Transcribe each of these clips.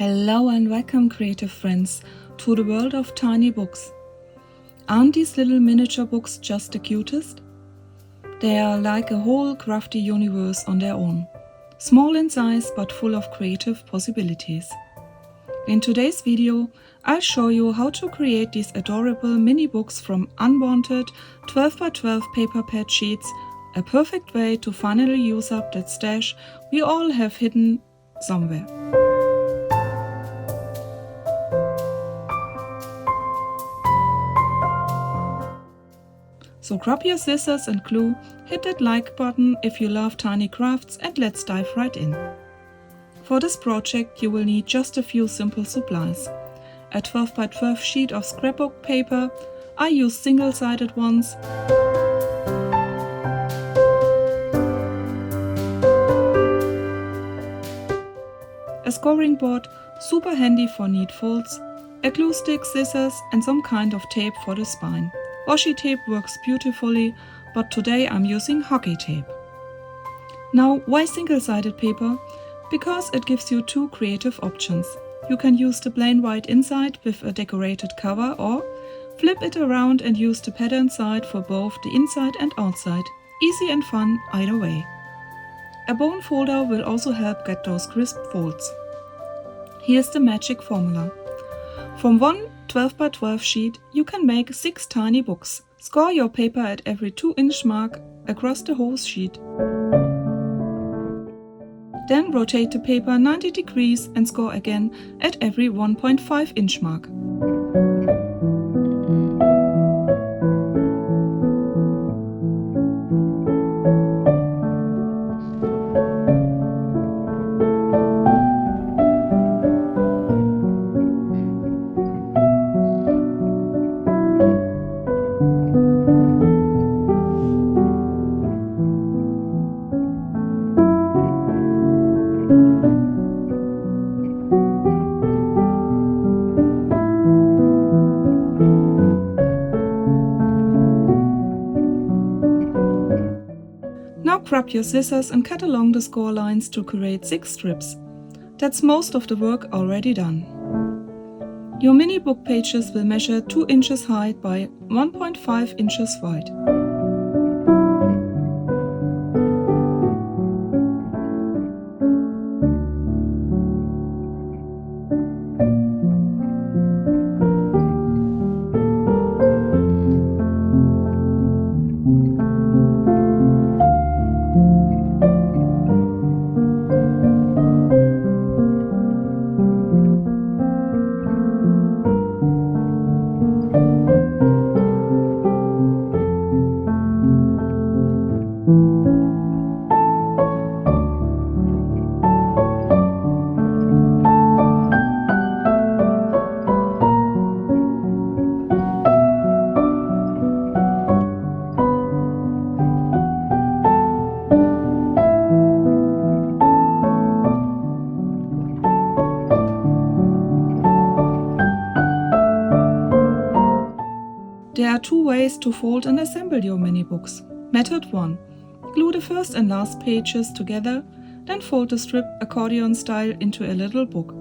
Hello and welcome, creative friends, to the world of tiny books. Aren't these little miniature books just the cutest? They are like a whole crafty universe on their own, small in size but full of creative possibilities. In today's video, I'll show you how to create these adorable mini books from unwanted 12x12 paper pad sheets, a perfect way to finally use up that stash we all have hidden somewhere. So grab your scissors and glue, hit that like button if you love tiny crafts, and let's dive right in. For this project you will need just a few simple supplies. A 12x12 sheet of scrapbook paper, I use single-sided ones. A scoring board, super handy for neat folds, a glue stick, scissors and some kind of tape for the spine. Washi tape works beautifully, but today I'm using hockey tape. Now, why single-sided paper? Because it gives you two creative options. You can use the plain white inside with a decorated cover, or flip it around and use the pattern side for both the inside and outside. Easy and fun either way. A bone folder will also help get those crisp folds. Here's the magic formula. From one 12x12 sheet, you can make 6 tiny books. Score your paper at every 2-inch mark across the whole sheet. Then rotate the paper 90 degrees and score again at every 1.5-inch mark. Now grab your scissors and cut along the score lines to create 6 strips. That's most of the work already done. Your mini book pages will measure 2 inches high by 1.5 inches wide. There are 2 ways to fold and assemble your mini books. Method 1. Glue the first and last pages together, then fold the strip accordion style into a little book.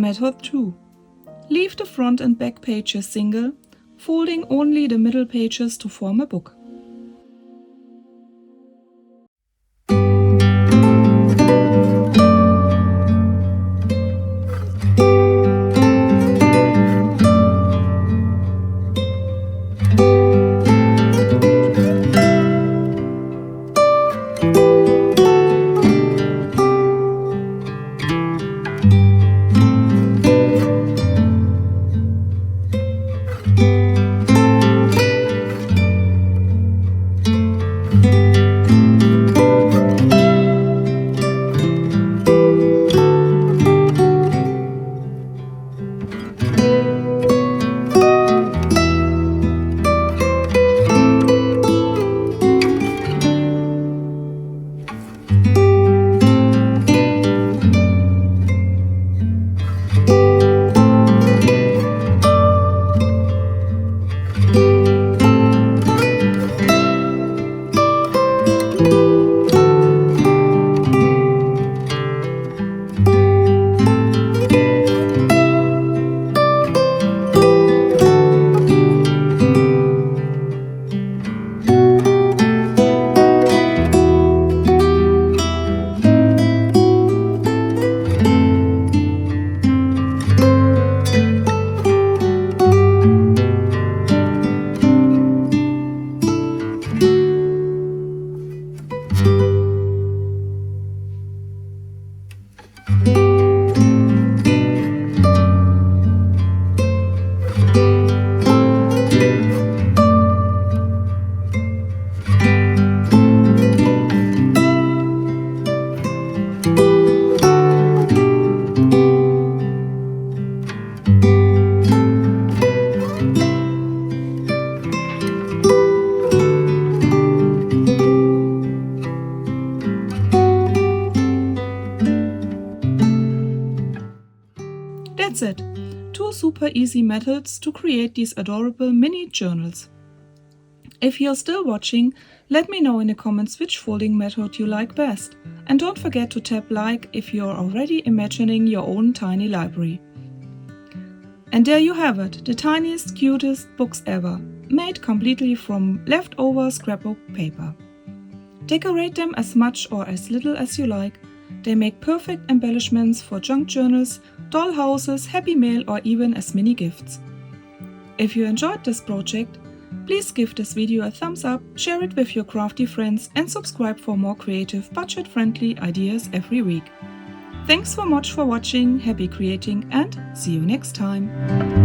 Method 2. Leave the front and back pages single, folding only the middle pages to form a book. That's it! 2 super easy methods to create these adorable mini journals. If you're still watching, let me know in the comments which folding method you like best. And don't forget to tap like if you're already imagining your own tiny library. And there you have it, the tiniest, cutest books ever, made completely from leftover scrapbook paper. Decorate them as much or as little as you like. They make perfect embellishments for junk journals, doll houses, happy mail, or even as mini gifts. If you enjoyed this project, please give this video a thumbs up, share it with your crafty friends, and subscribe for more creative, budget-friendly ideas every week. Thanks so much for watching, happy creating, and see you next time!